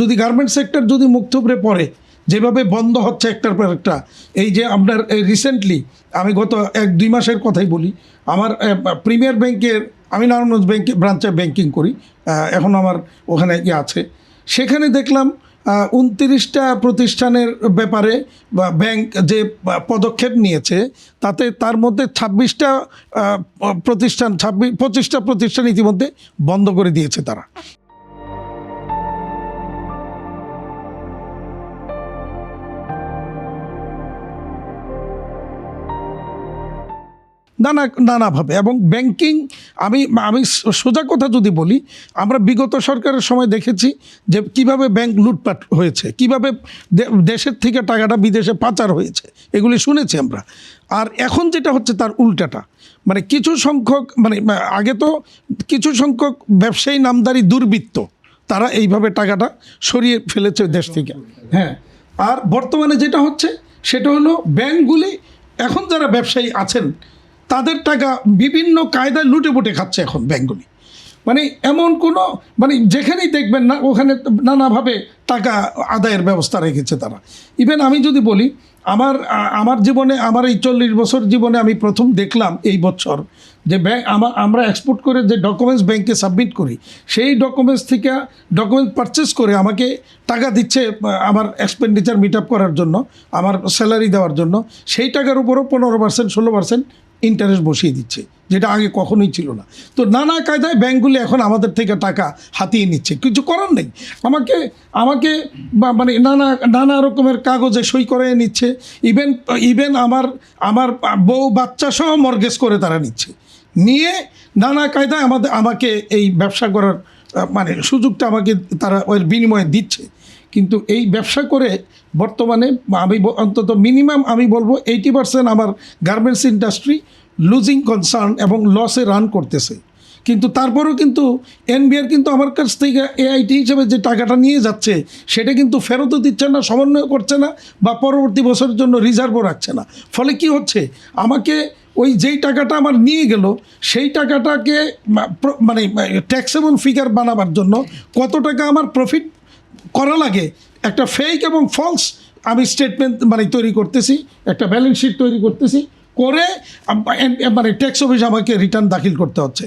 যদি garment sector যদি মুখ থুবড়ে পড়ে, যেভাবে বন্ধ হচ্ছে একটার পর একটা, এই যে আপনার রিসেন্টলি আমি গত 1-2 মাসের কথাই বলি, আমার প্রিমিয়ার ব্যাংকের, আমি নারায়ণগঞ্জ ব্যাংকে ব্রাঞ্চে ব্যাংকিং করি, এখন আমার ওখানে আছে, সেখানে দেখলাম 29টা প্রতিষ্ঠানের ব্যাপারে বা ব্যাংক যে পদক্ষেপ নিয়েছে, তাতে তার মধ্যে 26টা প্রতিষ্ঠান 25টা প্রতিষ্ঠান ইতিমধ্যে বন্ধ করে দিয়েছে তারা। নানাভাবে এবং ব্যাংকিং, আমি সোজা কথা যদি বলি, আমরা বিগত সরকারের সময় দেখেছি যে কিভাবে ব্যাংক লুটপাট হয়েছে, কিভাবে দেশের থেকে টাকাটা বিদেশে পাচার হয়েছে, এগুলি শুনেছি আমরা। আর এখন যেটা হচ্ছে তার উল্টাটা, মানে কিছু সংখ্যক, মানে আগে তো কিছু সংখ্যক ব্যবসায়ী নামদারি দুর্বৃত্ত তারা এইভাবে টাকাটা সরিয়ে ফেলেছে দেশ থেকে। হ্যাঁ, আর বর্তমানে যেটা হচ্ছে সেটা হলো ব্যাংকগুলি এখন যারা ব্যবসায়ী আছেন তাদের টাকা বিভিন্ন কায়দায় লুটে পুটে খাচ্ছে এখন ব্যাংকগুলি। মানে এমন কোনো, মানে যেখানেই দেখবেন না ওখানে নানাভাবে টাকা আদায়ের ব্যবস্থা রেখেছে তারা। ইভেন আমি যদি বলি, আমার জীবনে, আমার এই 40 বছর জীবনে আমি প্রথম দেখলাম এই বছর যে আমরা এক্সপোর্ট করে যে ডকুমেন্টস ব্যাংকে সাবমিট করি, সেই ডকুমেন্টস থেকে ডকুমেন্ট পারচেস করে আমাকে টাকা দিচ্ছে আমার এক্সপেন্ডিচার মিট আপ করার জন্য, আমার স্যালারি দেওয়ার জন্য, সেই টাকার উপরও 15%, 16% ইন্টারেস্ট বসিয়ে দিচ্ছে, যেটা আগে কখনোই ছিল না। তো নানা কায়দায় ব্যাংকগুলি এখন আমাদের থেকে টাকা হাতিয়ে নিচ্ছে, কিছু করার নেই। আমাকে মানে নানা রকমের কাগজে সই করে নিচ্ছে, ইভেন আমার বউ বাচ্চা সহ মর্গেজ করে তারা নিয়ে নানা কায়দায় আমাকে এই ব্যবসা করার মানে সুযোগটা আমাকে তারা ওর বিনিময়ে দিচ্ছে। কিন্তু এই ব্যবসা করে বর্তমানে আমি অন্তত মিনিমাম আমি বলবো 80% আমার গার্মেন্টস ইন্ডাস্ট্রি লুজিং কনসার্ন এবং লসে রান করতেছে। কিন্তু তারপরেও কিন্তু এনবিআর কিন্তু আমার কাছ থেকে এআইটি হিসেবে যে টাকাটা নিয়ে যাচ্ছে সেটা কিন্তু ফেরতও দিচ্ছে না, সমন্বয় করছে না, বা পরবর্তী বছরের জন্য রিজার্ভও রাখছে না। ফলে কি হচ্ছে, আমাকে ওই যেই টাকাটা আমার নিয়ে গেল সেই টাকাটাকে মানে ট্যাক্সেবল ফিগার বানাবার জন্য কত টাকা আমার প্রফিট করা লাগে, একটা ফেক এবং ফলস আমি স্টেটমেন্ট মানে তৈরি করতেছি, একটা ব্যালেন্স শিট তৈরি করতেছি, করে মানে ট্যাক্স অফিস আমাকে রিটার্ন দাখিল করতে হচ্ছে।